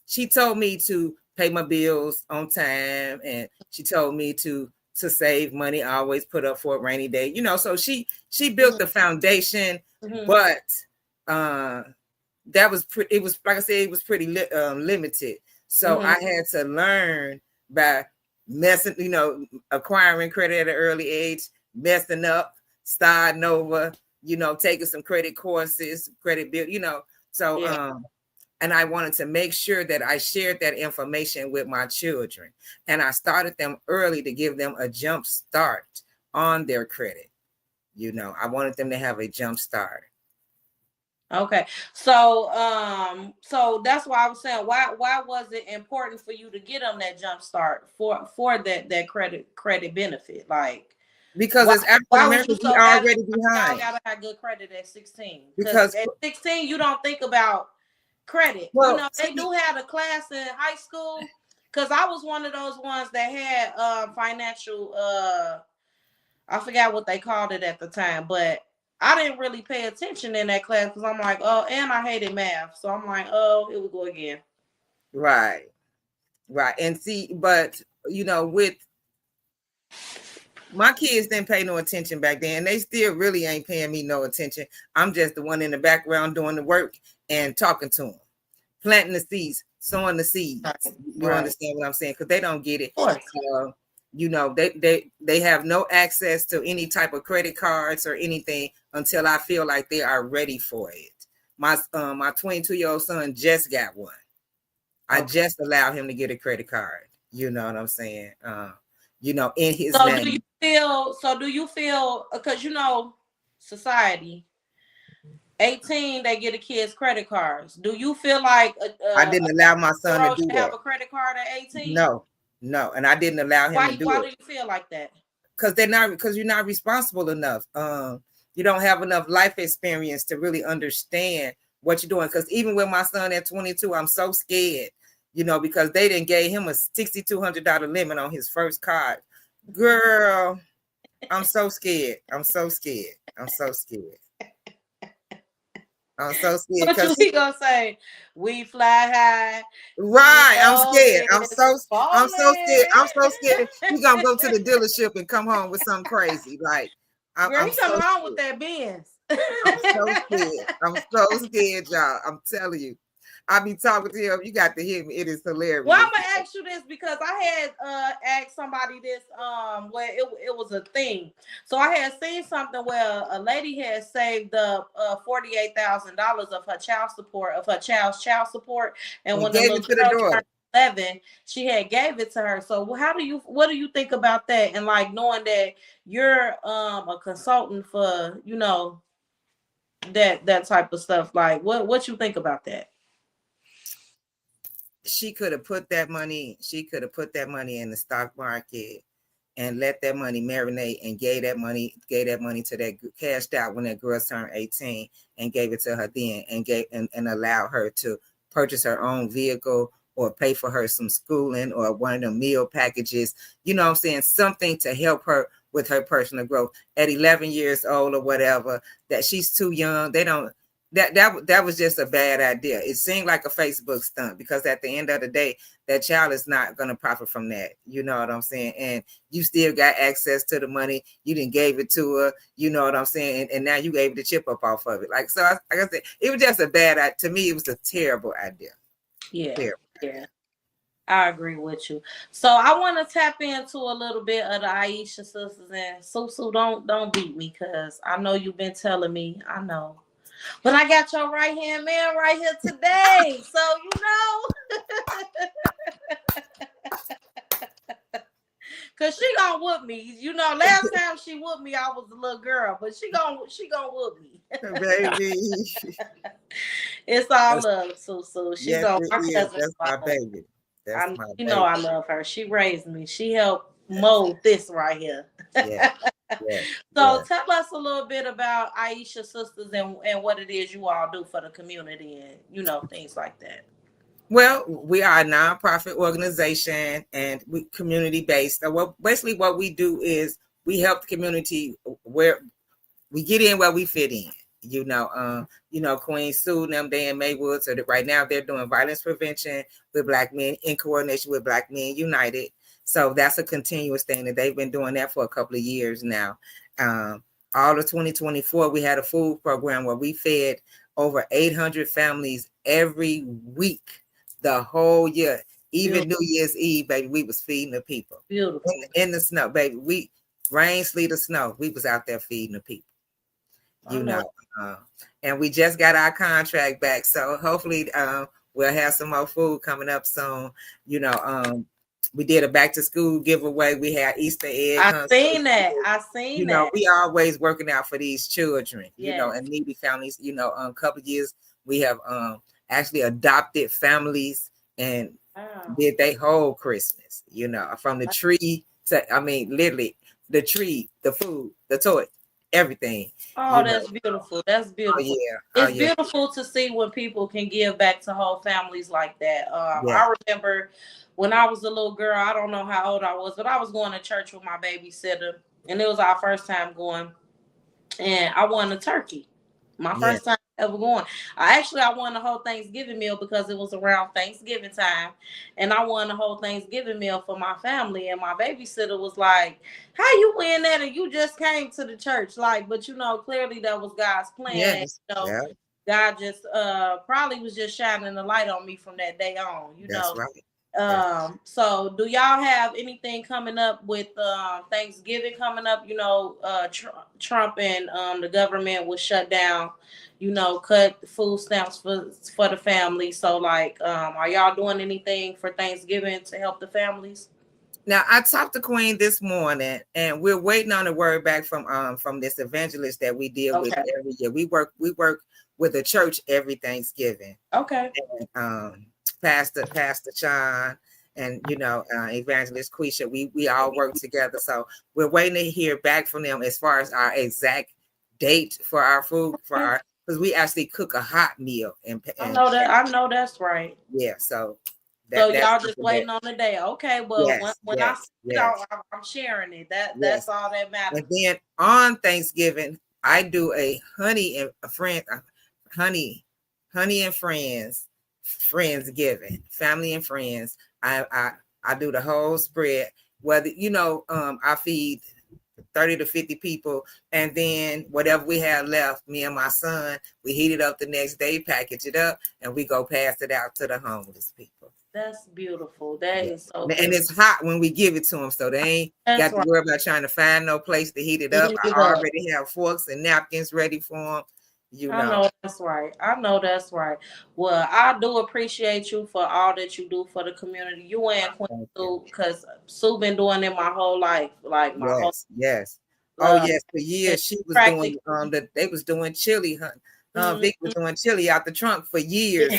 she told me to pay my bills on time, and she told me to save money, always put up for a rainy day. You know, so she built the foundation, but that was it was like I said, it was pretty limited. So I had to learn by messing, you know, acquiring credit at an early age, messing up, starting over, you know, taking some credit courses, credit bill, you know. So and I wanted to make sure that I shared that information with my children, and I started them early to give them a jump start on their credit. You know, I wanted them to have a jump start. Okay, so so that's why I was saying, why was it important for you to get them that jump start for that credit benefit? Like, because as African Americans, we already behind. Y'all gotta have good credit at 16. Because at 16, you don't think about credit. Well, you know, they do have a class in high school. Because I was one of those ones that had financial I forgot what they called it at the time, but I didn't really pay attention in that class because I'm like, oh, and I hated math. So I'm like, oh, here we go again. Right. And see, but you know, with my kids didn't pay no attention back then. They still really ain't paying me no attention. I'm just the one in the background doing the work and talking to them, planting the seeds, sowing the seeds. You understand what I'm saying? Because they don't get it. You know, they have no access to any type of credit cards or anything until I feel like they are ready for it. My 22-year-old son just got one. I just allowed him to get a credit card. You know what I'm saying? You know, in his name. Do you feel because you know, society, 18, they get a kid's credit cards. Do you feel like I didn't allow my son to do that? Have a credit card at 18? No, and I didn't allow him to do it. Why do you feel like that? Because you're not responsible enough. You don't have enough life experience to really understand what you're doing. Because even with my son at 22, I'm so scared, you know, because they didn't gave him a $6,200 limit on his first card. Girl, I'm so scared. I'm so scared. What you gonna say? We fly high. Right. I'm scared. I'm so scared. He's gonna go to the dealership and come home with something crazy. Like I'm coming home with that Benz. I'm so scared, y'all. I'm telling you. I be talking to him. You got to hear me. It is hilarious. Well, I'm gonna ask you this because I had asked somebody this where it was a thing. So I had seen something where a lady had saved up $48,000 of her child's child support, and when the little girl turned 11, she had gave it to her. So what do you think about that? And like knowing that you're a consultant for, you know, that type of stuff. Like what you think about that? She could have put that money in the stock market and let that money marinate and gave that money to that, cashed out when that girl turned 18 and gave it to her then and allowed her to purchase her own vehicle or pay for her some schooling or one of the meal packages, you know what I'm saying? Something to help her with her personal growth at 11 years old or whatever, that she's too young. They don't, that was just a bad idea. It seemed like a Facebook stunt because at the end of the day, that child is not going to profit from that. You know what I'm saying? And you still got access to the money. You didn't gave it to her. You know what I'm saying? And now you able to chip up off of it. Like, so like I said, it was just a bad idea. To me, it was a terrible idea. Yeah. Terrible. Yeah. I agree with you. So I want to tap into a little bit of the Aisha sisters, and Susu, don't beat me because I know you've been telling me. I know. But I got your right-hand man right here today. So, you know. Cause she gonna whoop me. You know, last time she whooped me, I was a little girl, but she gonna whoop me. Baby. It's all love, Susu. She Yes, gonna it my is. cousin. That's my baby. That's my You baby. know I love her. She raised me. She helped mold this right here. Yeah. Yeah. So Yeah. tell us a little bit about Aisha Sisters and what it is you all do for the community and things like that. Well, we are a nonprofit organization and we community based. So basically what we do is we help the community where we get in where we fit in. Queen Sue and them, they in Maywood. So that right now they're doing violence prevention with Black men in coordination with Black Men United. So that's a continuous thing that they've been doing that for a couple of years now. All of 2024, we had a food program where we fed over 800 families every week, the whole year. Even Beautiful. New Year's Eve, baby, we was feeding the people. Beautiful. In the snow, baby. Rain, sleet, or snow, we was out there feeding the people. And we just got our contract back, so hopefully we'll have some more food coming up soon. We did a back to school giveaway. We had Easter egg. I seen that. We always working out for these children, and needy families. A couple of years we have actually adopted families and did their whole Christmas. From the tree to literally the tree, the food, the toy. Everything. Oh, that's beautiful. That's beautiful. It's beautiful to see when people can give back to whole families like that. I remember when I was a little girl, I don't know how old I was, but I was going to church with my babysitter, and it was our first time going, and I won a turkey. My first time ever going. I won the whole Thanksgiving meal because it was around Thanksgiving time, and I won the whole Thanksgiving meal for my family. And my babysitter was like, "How you win that? And you just came to the church?" But clearly that was God's plan. Yes. God just probably was just shining the light on me from that day on. That's right. So do y'all have anything coming up with Thanksgiving coming up? Trump and the government was shut down, cut food stamps for the family. So are y'all doing anything for Thanksgiving to help the families? Now I talked to Queen this morning, and we're waiting on a word back from this evangelist that we deal with every year. We work with a church every Thanksgiving. And, Pastor Sean and Evangelist Quisha, we all work together. So we're waiting to hear back from them as far as our exact date for our food because we actually cook a hot meal. I know that's right. Yeah, so y'all just waiting on the day. Okay, well when I see it, I'm sharing it. That's all that matters. And then on Thanksgiving, I do a honey and Friendsgiving, family and friends. I do the whole spread. Whether I feed 30 to 50 people, and then whatever we have left, me and my son, we heat it up the next day, package it up, and we go pass it out to the homeless people. That's beautiful. That is so beautiful. And it's hot when we give it to them, so they ain't got to worry about trying to find no place to heat it up. I already have forks and napkins ready for them. I know that's right. Well, I do appreciate you for all that you do for the community. You and Queen Sue, because Sue been doing it my whole life. Yes. For years she was doing they was doing chili. Vic was doing chili out the trunk for years.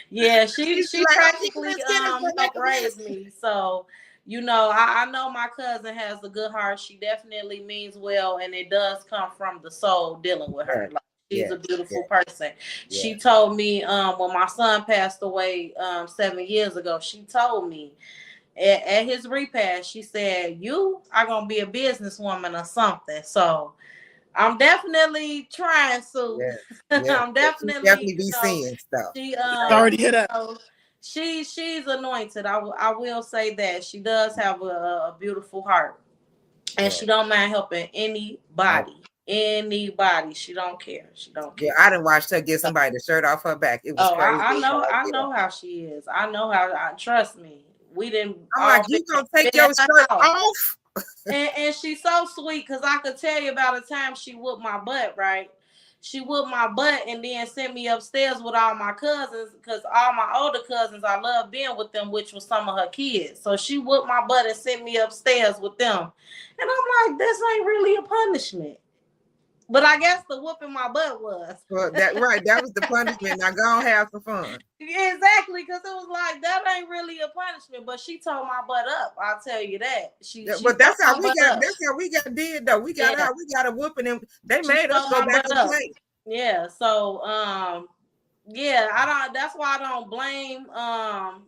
She practically helped raise me. So I know my cousin has a good heart. She definitely means well, and it does come from the soul dealing with her. She's a beautiful person. Yeah. She told me when my son passed away 7 years ago, she told me at his repast, she said, "You are gonna be a businesswoman or something." So I'm definitely trying, Sue. I'm definitely be seeing stuff. She already hit that. She's anointed. I will say that she does have a beautiful heart, and she don't mind helping anybody. She don't care. Yeah, I done watched her get somebody the shirt off her back. It was crazy. I know how she is. I know how. Trust me. We didn't. I'm like, you gonna take your shirt off? And she's so sweet because I could tell you about the time she whooped my butt. Right. she whooped my butt and then sent me upstairs with all my cousins because all my older cousins, I love being with them, which was some of her kids. So she whooped my butt and sent me upstairs with them. And I'm like, this ain't really a punishment. But I guess the whooping my butt was. Well, that was the punishment. Now go on, have some fun. Yeah, exactly, because it was like, that ain't really a punishment. But she tore my butt up. I'll tell you that. But that's how we got. That's how we got did though. We got out. We got a whooping them. They made us go back and play. Yeah. So yeah, I don't. That's why I don't blame I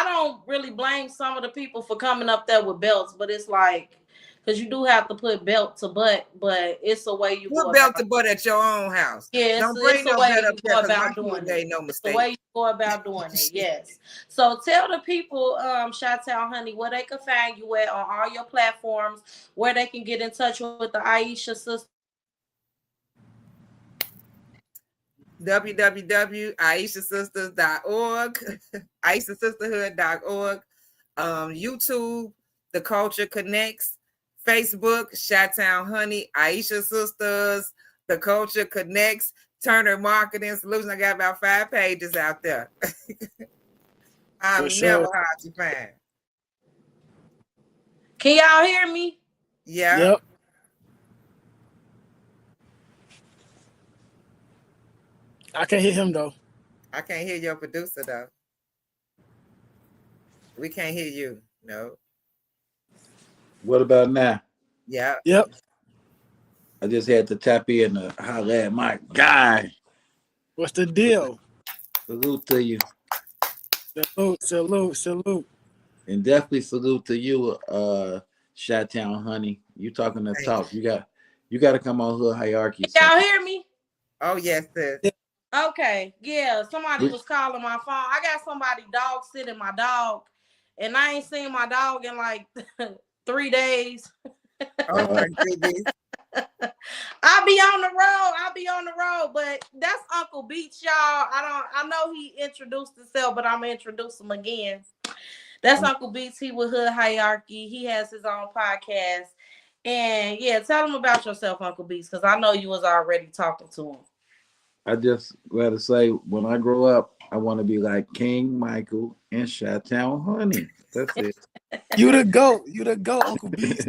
don't really blame some of the people for coming up there with belts, but it's like, because you do have to put belt to butt, but it's a way you put belt to butt at your own house. Yeah, don't bring no belt up there about doing it. No mistake. The way you go about doing it, yes. So tell the people, Jas3y Honey, where they can find you at on all your platforms, where they can get in touch with the Aisha sister. www.aishasisters.org, aishasisterhood.org, YouTube, The Culture Connects, Facebook, Chi-Town Honey, Aisha Sisters, The Culture Connects, Turner Marketing Solutions. I got about 5 pages out there. I'm never hard to find. Can y'all hear me? Yeah. Yep. I can't hear him though. I can't hear your producer though. We can't hear you. No. What about now? Yeah. Yep. I just had to tap in to holler at my guy. What's the deal? Salute to you. Salute. And definitely salute to you, Chi-Town Honey. You talking to talk. You got to come on Hood Hierarchy. Can y'all hear me? Oh yes, sis. Okay, yeah, somebody was calling my phone. I got somebody dog sitting my dog, and I ain't seen my dog in like 3 days. Oh my goodness. I'll be on the road, but that's Uncle Beach, y'all. I know he introduced himself, but I'm gonna introduce him again. That's Uncle Beach. He with Hood Hierarchy. He has his own podcast. And yeah, tell him about yourself, Uncle Beach, because I know you was already talking to him. I just gotta say, when I grow up, I want to be like King Michael and Chi-Town Honey. That's it. You the goat, Uncle Beast.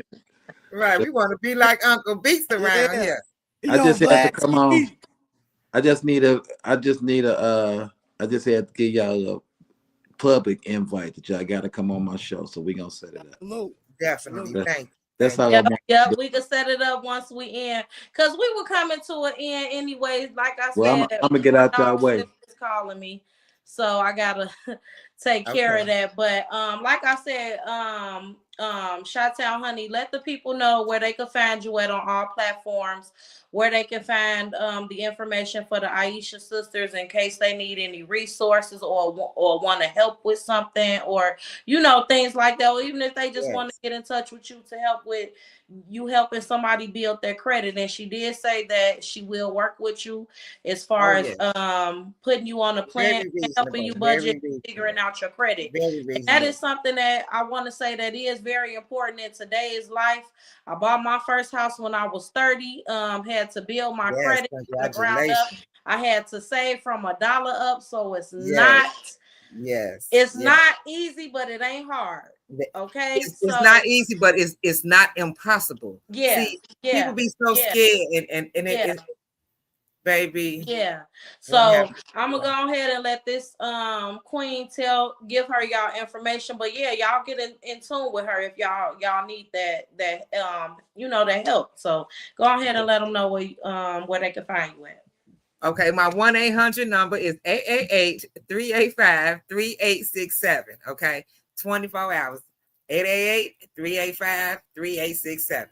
Right, we want to be like Uncle Beast around here. I just had to come on. I just had to give y'all a public invite that y'all got to come on my show, so we gonna set it up. Definitely, thank you. That's how Yeah, we can set it up once we end, because we were coming to an end anyways. Like I said, I'm gonna get out that way. Is calling me, so I gotta take care of that. But like I said, Chi-Town Honey, let the people know where they can find you at on all platforms, where they can find the information for the Aisha sisters in case they need any resources or want to help with something, or things like that, or even if they just want to get in touch with you to help with you helping somebody build their credit. And she did say that she will work with you as far as putting you on a plan, helping you budget, figuring out your credit. And that is something that I want to say that is very important in today's life. I bought my first house when I was 30, had to build my credit from the ground up. I had to save from $1 up, so it's not not easy, but it ain't hard. Okay, it's not easy, but it's not impossible. Yeah. See, people be so scared, and it baby. Yeah. So I'm gonna go ahead and let this queen give her y'all information. But yeah, y'all get in tune with her if y'all need that help. So go ahead and let them know where they can find you at. Okay, my 1-800 number is 888-385-3867. Okay, 24 hours. 888-385-3867.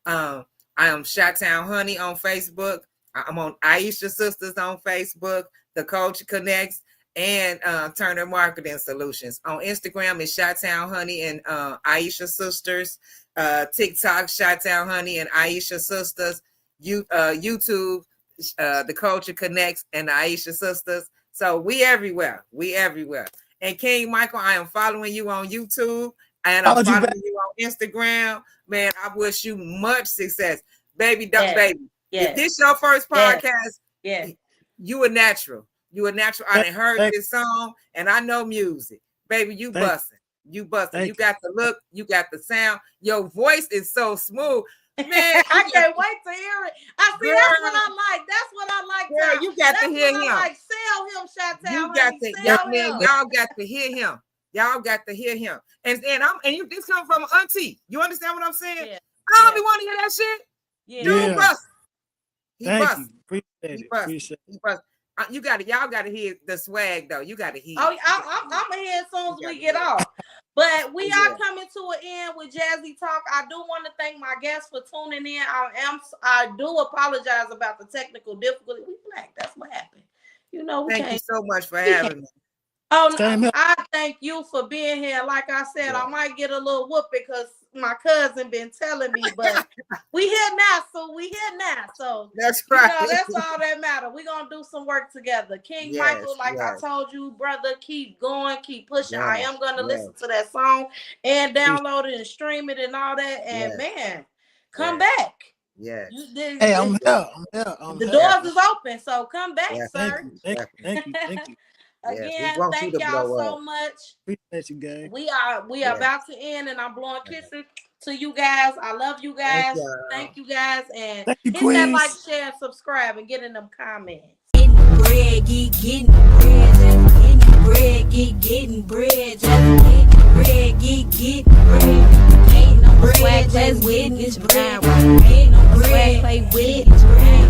I am Chi-Town Honey on Facebook. I'm on Aisha Sisters on Facebook, The Culture Connects, and Turner Marketing Solutions. On Instagram is Chi-Town Honey and Aisha Sisters. TikTok, Chi-Town Honey and Aisha Sisters. YouTube, The Culture Connects and the Aisha Sisters. So we everywhere. And King Michael, I am following you on YouTube and I'm following you on Instagram. Man, I wish you much success. Baby, If this your first podcast, yeah, you a natural. You a natural. I done heard this song and I know music. Baby, you busting. You busting. You got the look, you got the sound. Your voice is so smooth. Man, I can't wait to hear it. I see. That's what I like. That's what I like. Girl, you got to hear him. Like, sell him, Chantel. You got to, y'all got to hear him. Y'all got to hear him. And you this come from Auntie. You understand what I'm saying? Yeah. I don't be want to hear that shit. Yeah. Dude, bust. He Thank bust. you. He bust. You got to, y'all got to hear the swag though. You got to hear. Oh, I'm gonna hear as soon as we get off. But we are coming to an end with Jas3y Talk. I do want to thank my guests for tuning in. I do apologize about the technical difficulty. We Black. That's what happened. You know. Thank you so much for having me. Oh, no, I thank you for being here. Like I said, I might get a little whooping because my cousin been telling me, but we here now, so that's right. You know, that's all that matters. We're gonna do some work together. King Michael, like I told you, brother, keep going, keep pushing. I am gonna listen to that song and download it and stream it and all that. And man, come back. Yes. Hey, I'm here. The doors is open, so come back, sir. Thank you. Again, thank y'all so much. Appreciate you, guys. We are about to end, and I'm blowing kisses to you guys. I love you guys. Thank you guys, and hit that like, share, and subscribe, and get in them comments. Getting bread, getting bread, just getting bread, getting bread, just getting bread, getting bread. Ain't no bread, just witness bread. Ain't no bread, play with it.